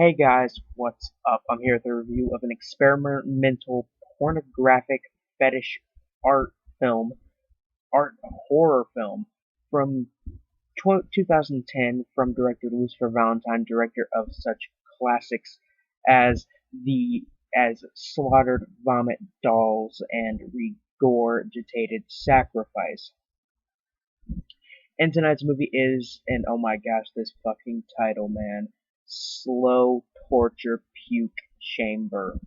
Hey guys, what's up? I'm here with a review of an experimental pornographic fetish art film, art horror film from 2010 from director Lucifer Valentine, director of such classics as the as Slaughtered Vomit Dolls and Regurgitated Sacrifice. And tonight's movie is, and oh my gosh, this fucking title, man, Slow Torture Puke Chamber.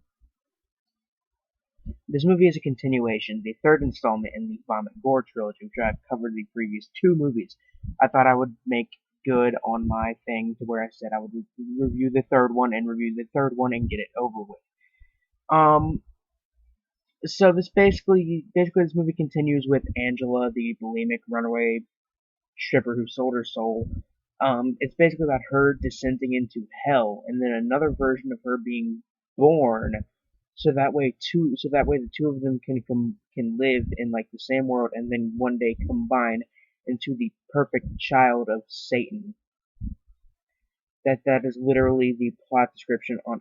This movie is a continuation, the third installment in the Vomit Gore trilogy, which I've covered the previous two movies. I thought I would make good on my thing to where I said I would review the third one and review the third one and get it over with. Um, so basically this movie continues with Angela, the bulimic runaway stripper who sold her soul. It's basically about her descending into hell, and then another version of her being born, so that way the two of them can live in like the same world, and then one day combine into the perfect child of Satan. That is literally the plot description on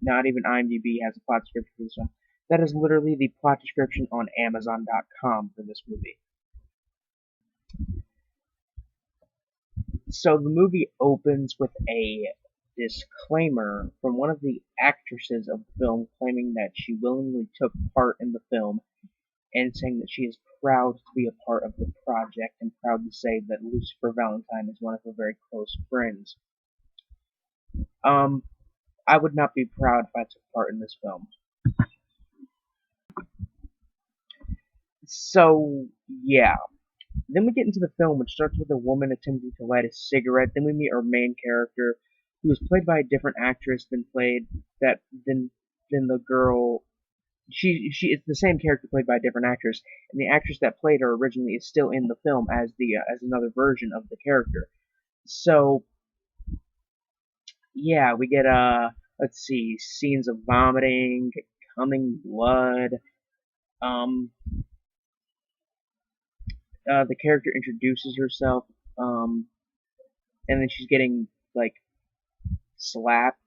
not even IMDb has a plot description for this one. That is literally the plot description on Amazon.com for this movie. So the movie opens with a disclaimer from one of the actresses of the film claiming that she willingly took part in the film and saying that she is proud to be a part of the project and proud to say that Lucifer Valentine is one of her very close friends. Um, I would not be proud if I took part in this film. So, yeah. Then we get into the film, which starts with a woman attempting to light a cigarette. Then we meet our main character, who is played by a different actress than the girl. She is the same character played by a different actress, and the actress that played her originally is still in the film as the as another version of the character. So yeah, we get let's see, scenes of vomiting, coming blood. Um, the character introduces herself, um, and then she's getting like slapped,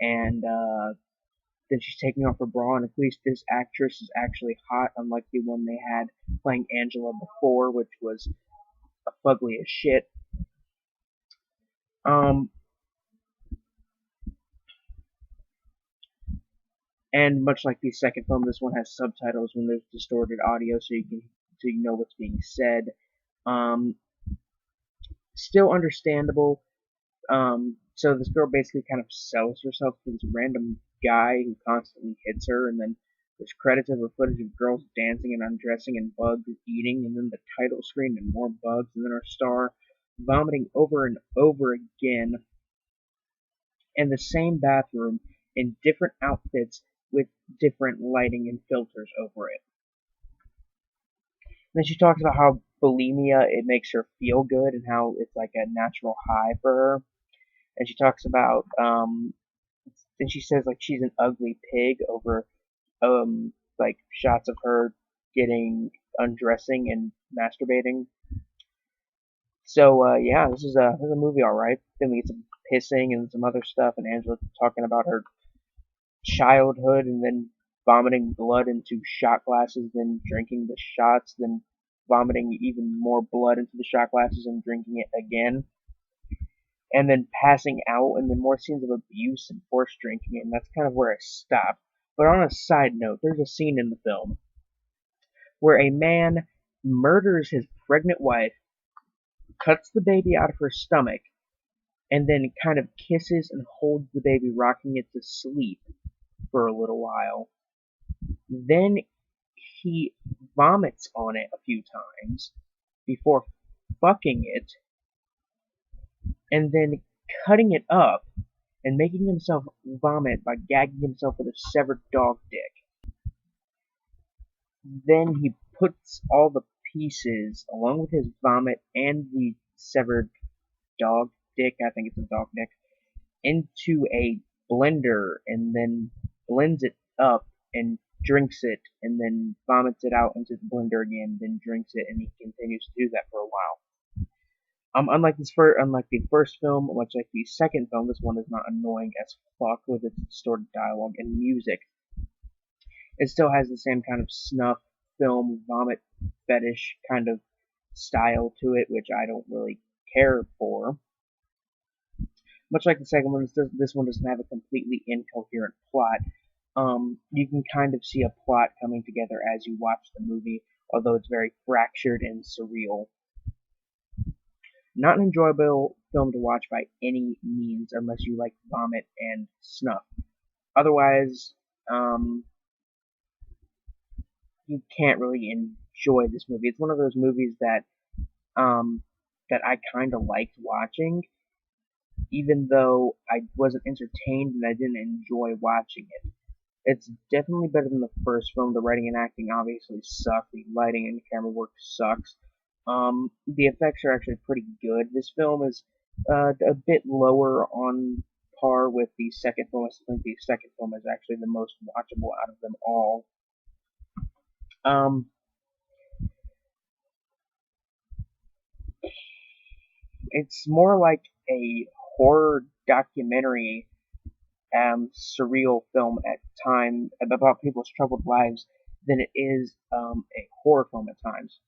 and then she's taking off her bra, and at least this actress is actually hot, unlike the one they had playing Angela before, which was fugly as shit. Um, and much like the second film, this one has subtitles when there's distorted audio, so you know what's being said. Um, Still understandable. So this girl basically kind of sells herself to this random guy who constantly hits her, and then there's credits of her footage of girls dancing and undressing and bugs eating, and then the title screen and more bugs, and then our star vomiting over and over again in the same bathroom in different outfits with different lighting and filters over it. And then she talks about how bulimia, it makes her feel good and how it's like a natural high for her. And she talks about then she says like she's an ugly pig over like shots of her getting undressing and masturbating. So yeah, this is a movie, all right. Then we get some pissing and some other stuff, and Angela talking about her childhood, and then vomiting blood into shot glasses, then drinking the shots, then vomiting even more blood into the shot glasses and drinking it again, and then passing out, and then more scenes of abuse and forced drinking, and that's kind of where I stopped. But on a side note, there's a scene in the film where a man murders his pregnant wife, cuts the baby out of her stomach, and then kind of kisses and holds the baby, rocking it to sleep for a little while. Then he vomits on it a few times before fucking it, and then cutting it up and making himself vomit by gagging himself with a severed dog dick. Then he puts all the pieces, along with his vomit and the severed dog dick, I think it's a dog dick, into a blender and then blends it up and drinks it and then vomits it out into the blender again, then drinks it, and he continues to do that for a while. Unlike the first film, much like the second film, this one is not annoying as fuck with its distorted dialogue and music. It still has the same kind of snuff film vomit fetish kind of style to it, which I don't really care for. Much like the second one, this one doesn't have a completely incoherent plot. You can kind of see a plot coming together as you watch the movie, although it's very fractured and surreal. Not an enjoyable film to watch by any means unless you like vomit and snuff. Otherwise, you can't really enjoy this movie. It's one of those movies um, that I kind of liked watching, even though I wasn't entertained and I didn't enjoy watching it. It's definitely better than the first film. The writing and acting obviously suck. The lighting and camera work sucks. The effects are actually pretty good. This film is a bit lower on par with the second film. I think the second film is actually the most watchable out of them all. Um, it's more like a horror documentary, surreal film at time about people's troubled lives than it is a horror film at times.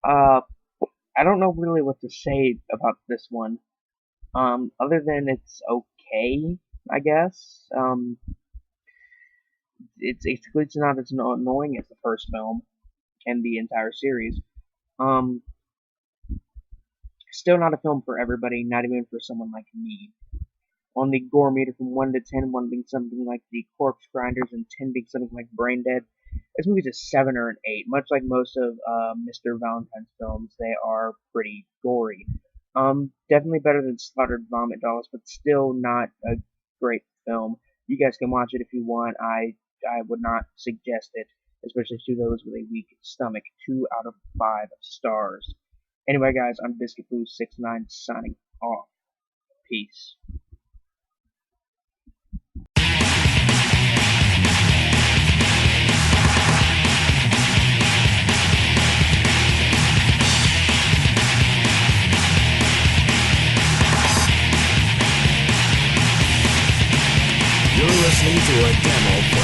Uh, I don't know really what to say about this one, other than it's okay, I guess. It's not as annoying as the first film and the entire series. Um, Still not a film for everybody, not even for someone like me. On the gore meter from 1 to 10, 1 being something like the Corpse Grinders and 10 being something like Brain Dead, this movie's a 7 or an 8. Much like most of Mr. Valentine's films, they are pretty gory. Definitely better than Slaughtered Vomit Dolls, but still not a great film. You guys can watch it if you want. I would not suggest it, especially to those with a weak stomach. 2 out of 5 stars. Anyway, guys, I'm BiscuitBoo69 signing off. Peace. You're listening to a demo for